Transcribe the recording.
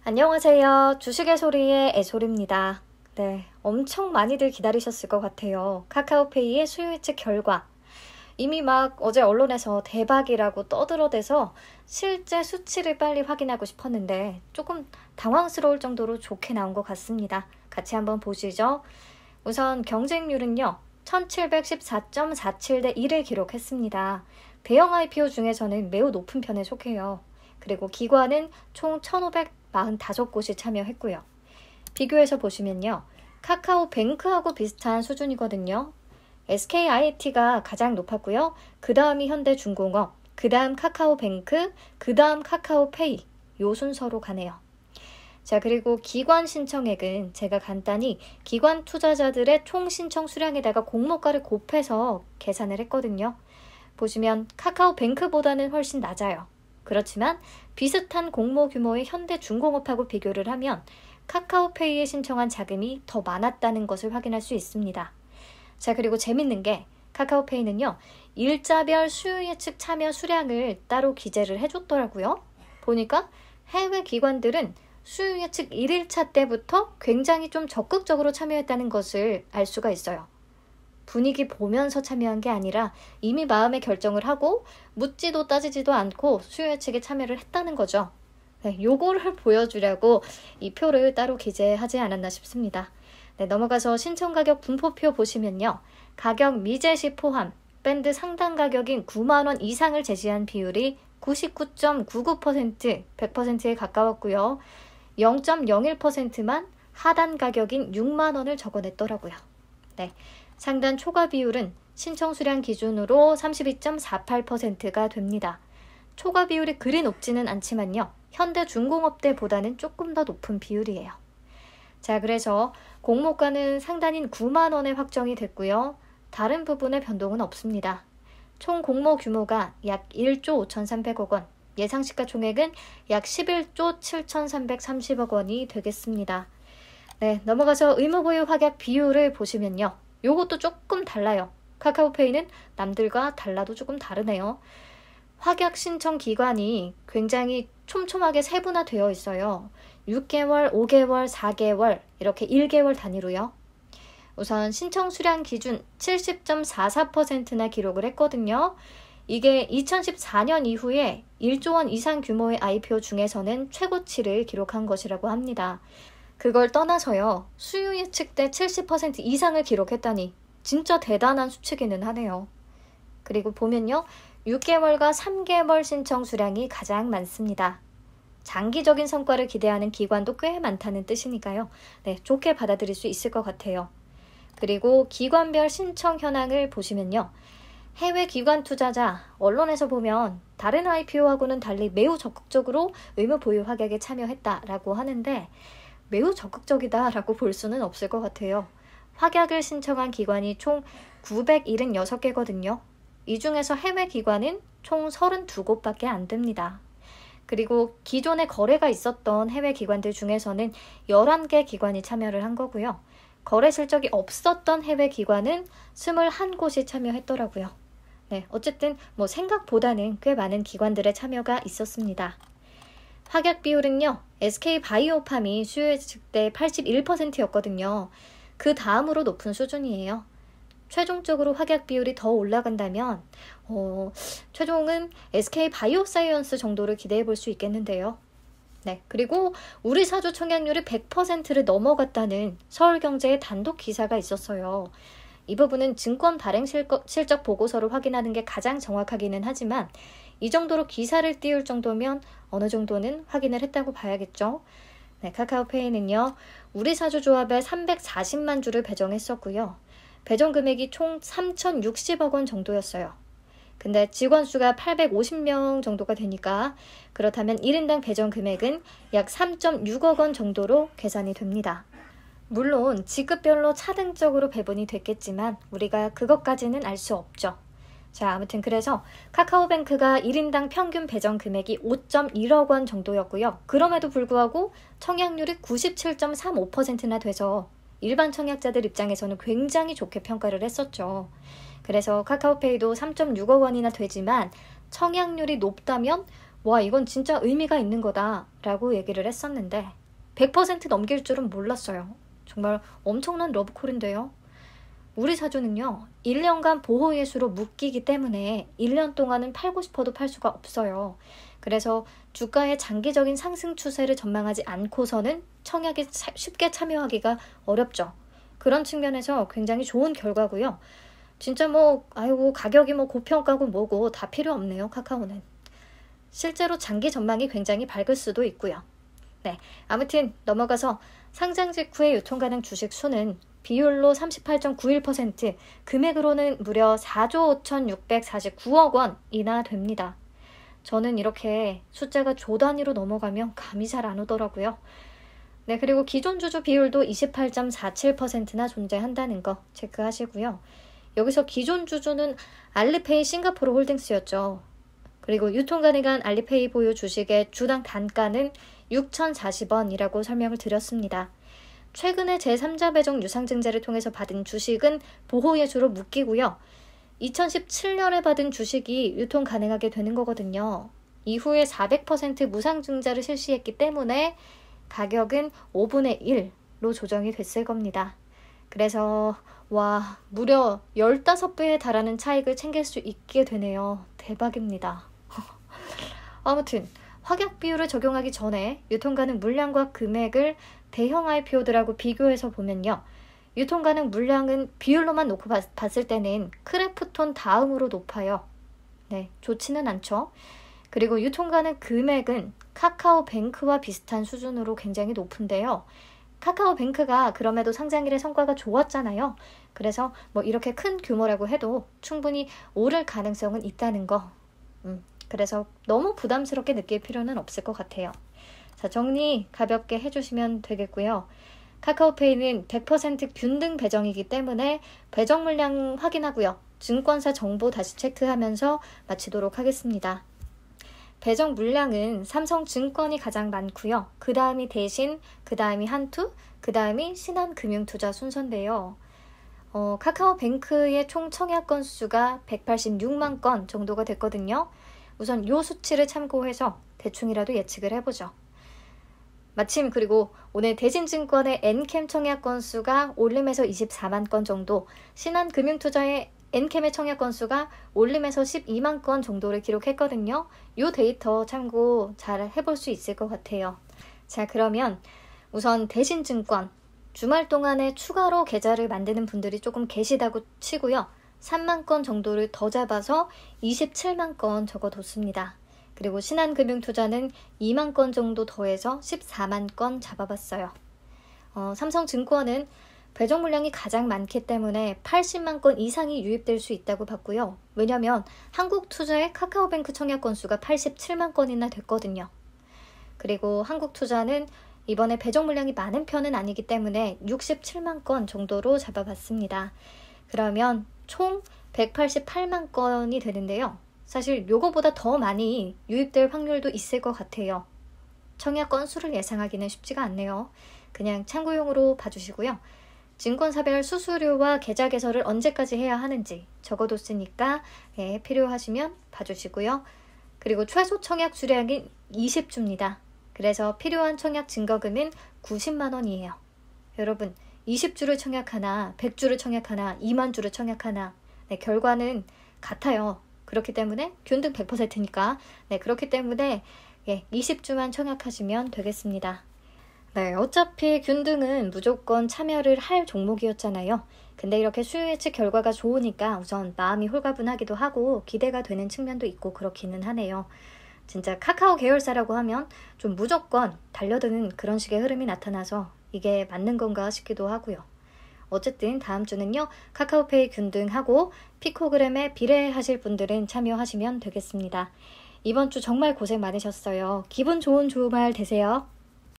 안녕하세요. 주식의 소리의 애솔입니다. 네, 엄청 많이들 기다리셨을 것 같아요. 카카오페이의 수요 예측 결과. 이미 막 어제 언론에서 대박이라고 떠들어대서 실제 수치를 빨리 확인하고 싶었는데 조금 당황스러울 정도로 좋게 나온 것 같습니다. 같이 한번 보시죠. 우선 경쟁률은요. 1714.47 대 1을 기록했습니다. 대형 IPO 중에서는 매우 높은 편에 속해요. 그리고 기관은 총 1545곳이 참여했고요. 비교해서 보시면요. 카카오뱅크하고 비슷한 수준이거든요. SKIAT가 가장 높았고요. 그 다음이 현대중공업, 그 다음 카카오뱅크, 그 다음 카카오페이 요 순서로 가네요. 자, 그리고 기관 신청액은 제가 간단히 기관 투자자들의 총 신청 수량에다가 공모가를 곱해서 계산을 했거든요. 보시면 카카오뱅크보다는 훨씬 낮아요. 그렇지만 비슷한 공모 규모의 현대중공업하고 비교를 하면 카카오페이에 신청한 자금이 더 많았다는 것을 확인할 수 있습니다. 자, 그리고 재밌는 게 카카오페이는요. 일자별 수요 예측 참여 수량을 따로 기재를 해줬더라고요. 보니까 해외 기관들은 수요 예측 1일차 때부터 굉장히 좀 적극적으로 참여했다는 것을 알 수가 있어요. 분위기 보면서 참여한 게 아니라 이미 마음의 결정을 하고 묻지도 따지지도 않고 수요 예측에 참여를 했다는 거죠. 네, 요거를 보여주려고 이 표를 따로 기재하지 않았나 싶습니다. 네, 넘어가서 신청 가격 분포표 보시면요. 가격 미제시 포함 밴드 상단 가격인 9만 원 이상을 제시한 비율이 99.99%, 100%에 가까웠고요. 0.01%만 하단 가격인 6만 원을 적어냈더라고요. 네, 상단 초과 비율은 신청 수량 기준으로 32.48%가 됩니다. 초과 비율이 그리 높지는 않지만요. 현대중공업대보다는 조금 더 높은 비율이에요. 자, 그래서 공모가는 상단인 9만 원에 확정이 됐고요. 다른 부분에 변동은 없습니다. 총 공모 규모가 약 1조 5,300억 원, 예상 시가총액은 약 11조 7,330억 원이 되겠습니다. 네, 넘어가서 의무보유 확약 비율을 보시면요. 요것도 조금 달라요. 카카오페이는 남들과 달라도 조금 다르네요. 확약 신청 기간이 굉장히 촘촘하게 세분화되어 있어요. 6개월, 5개월, 4개월 이렇게 1개월 단위로요. 우선 신청 수량 기준 70.44%나 기록을 했거든요. 이게 2014년 이후에 1조 원 이상 규모의 IPO 중에서는 최고치를 기록한 것이라고 합니다. 그걸 떠나서요. 수요 예측 때 70% 이상을 기록했다니 진짜 대단한 수치기는 하네요. 그리고 보면요. 6개월과 3개월 신청 수량이 가장 많습니다. 장기적인 성과를 기대하는 기관도 꽤 많다는 뜻이니까요. 네, 좋게 받아들일 수 있을 것 같아요. 그리고 기관별 신청 현황을 보시면요. 해외 기관 투자자, 언론에서 보면 다른 IPO하고는 달리 매우 적극적으로 의무 보유 확약에 참여했다라고 하는데 매우 적극적이다라고 볼 수는 없을 것 같아요. 확약을 신청한 기관이 총 976개거든요. 이 중에서 해외 기관은 총 32곳밖에 안 됩니다. 그리고 기존에 거래가 있었던 해외 기관들 중에서는 11개 기관이 참여를 한 거고요. 거래 실적이 없었던 해외 기관은 21곳이 참여했더라고요. 네, 어쨌든 생각보다는 꽤 많은 기관들의 참여가 있었습니다. 확약 비율은요. SK바이오팜이 수요 예측 때 81%였거든요. 그 다음으로 높은 수준이에요. 최종적으로 확약 비율이 더 올라간다면 최종은 SK바이오사이언스 정도를 기대해 볼 수 있겠는데요. 네, 그리고 우리 사주 청약률이 100%를 넘어갔다는 서울경제의 단독 기사가 있었어요. 이 부분은 증권 발행 실적 보고서를 확인하는 게 가장 정확하기는 하지만 이 정도로 기사를 띄울 정도면 어느 정도는 확인을 했다고 봐야겠죠. 네, 카카오페이는요. 우리 사주조합에 340만 주를 배정했었고요. 배정 금액이 총 3,060억 원 정도였어요. 근데 직원 수가 850명 정도가 되니까 그렇다면 1인당 배정 금액은 약 3.6억 원 정도로 계산이 됩니다. 물론 직급별로 차등적으로 배분이 됐겠지만 우리가 그것까지는 알 수 없죠. 자, 아무튼 그래서 카카오뱅크가 1인당 평균 배정 금액이 5.1억 원 정도였고요. 그럼에도 불구하고 청약률이 97.35%나 돼서 일반 청약자들 입장에서는 굉장히 좋게 평가를 했었죠. 그래서 카카오페이도 3.6억 원이나 되지만 청약률이 높다면 와, 이건 진짜 의미가 있는 거다 라고 얘기를 했었는데 100% 넘길 줄은 몰랐어요. 정말 엄청난 러브콜인데요. 우리 사주는요, 1년간 보호예수로 묶이기 때문에 1년 동안은 팔고 싶어도 팔 수가 없어요. 그래서 주가의 장기적인 상승 추세를 전망하지 않고서는 청약에 쉽게 참여하기가 어렵죠. 그런 측면에서 굉장히 좋은 결과고요. 진짜 아이고, 가격이 고평가고 뭐고 다 필요 없네요, 카카오는. 실제로 장기 전망이 굉장히 밝을 수도 있고요. 네, 아무튼 넘어가서 상장 직후에 유통 가능 주식 수는 비율로 38.91%, 금액으로는 무려 4조 5,649억 원이나 됩니다. 저는 이렇게 숫자가 조 단위로 넘어가면 감이 잘 안 오더라고요. 네, 그리고 기존 주주 비율도 28.47%나 존재한다는 거 체크하시고요. 여기서 기존 주주는 알리페이 싱가포르 홀딩스였죠. 그리고 유통 가능한 알리페이 보유 주식의 주당 단가는 6,040원이라고 설명을 드렸습니다. 최근에 제3자 배정 유상증자를 통해서 받은 주식은 보호예수로 묶이고요. 2017년에 받은 주식이 유통 가능하게 되는 거거든요. 이후에 400% 무상증자를 실시했기 때문에 가격은 5분의 1로 조정이 됐을 겁니다. 그래서 와, 무려 15배에 달하는 차익을 챙길 수 있게 되네요. 대박입니다. 아무튼 확약 비율을 적용하기 전에 유통 가능 물량과 금액을 대형 IPO들하고 비교해서 보면요. 유통 가능 물량은 비율로만 놓고 봤을 때는 크래프톤 다음으로 높아요. 네, 좋지는 않죠. 그리고 유통 가능 금액은 카카오뱅크와 비슷한 수준으로 굉장히 높은데요. 카카오뱅크가 그럼에도 상장일의 성과가 좋았잖아요. 그래서 이렇게 큰 규모라고 해도 충분히 오를 가능성은 있다는 거. 그래서 너무 부담스럽게 느낄 필요는 없을 것 같아요. 자, 정리 가볍게 해주시면 되겠고요. 카카오페이는 100% 균등 배정이기 때문에 배정 물량 확인하고요. 증권사 정보 다시 체크하면서 마치도록 하겠습니다. 배정 물량은 삼성증권이 가장 많고요. 그 다음이 대신, 그 다음이 한투, 그 다음이 신한금융투자 순서인데요. 카카오뱅크의 총 청약 건수가 186만 건 정도가 됐거든요. 우선 이 수치를 참고해서 대충이라도 예측을 해보죠. 마침 그리고 오늘 대신증권의 엔캠 청약 건수가 올림에서 24만 건 정도, 신한금융투자의 엔캠의 청약 건수가 올림에서 12만 건 정도를 기록했거든요. 이 데이터 참고 잘 해볼 수 있을 것 같아요. 자, 그러면 우선 대신증권 주말 동안에 추가로 계좌를 만드는 분들이 조금 계시다고 치고요. 3만 건 정도를 더 잡아서 27만 건 적어뒀습니다. 그리고 신한금융투자는 2만 건 정도 더해서 14만 건 잡아봤어요. 삼성증권은 배정 물량이 가장 많기 때문에 80만 건 이상이 유입될 수 있다고 봤고요. 왜냐하면 한국투자의 카카오뱅크 청약 건수가 87만 건이나 됐거든요. 그리고 한국투자는 이번에 배정 물량이 많은 편은 아니기 때문에 67만 건 정도로 잡아봤습니다. 그러면 총 188만 건이 되는데요. 사실 요거보다 더 많이 유입될 확률도 있을 것 같아요. 청약 건수를 예상하기는 쉽지가 않네요. 그냥 참고용으로 봐주시고요. 증권사별 수수료와 계좌 개설을 언제까지 해야 하는지 적어뒀으니까 필요하시면 봐주시고요. 그리고 최소 청약 수량은 20주입니다. 그래서 필요한 청약 증거금은 90만 원이에요. 여러분, 20주를 청약하나 100주를 청약하나 2만 주를 청약하나 결과는 같아요. 그렇기 때문에 균등 100%니까 그렇기 때문에 20주만 청약하시면 되겠습니다. 네, 어차피 균등은 무조건 참여를 할 종목이었잖아요. 근데 이렇게 수요 예측 결과가 좋으니까 우선 마음이 홀가분하기도 하고 기대가 되는 측면도 있고 그렇기는 하네요. 진짜 카카오 계열사라고 하면 좀 무조건 달려드는 그런 식의 흐름이 나타나서 이게 맞는 건가 싶기도 하고요. 어쨌든 다음 주는요, 카카오페이 균등하고 피코그램에 비례하실 분들은 참여하시면 되겠습니다. 이번 주 정말 고생 많으셨어요. 기분 좋은 주말 되세요.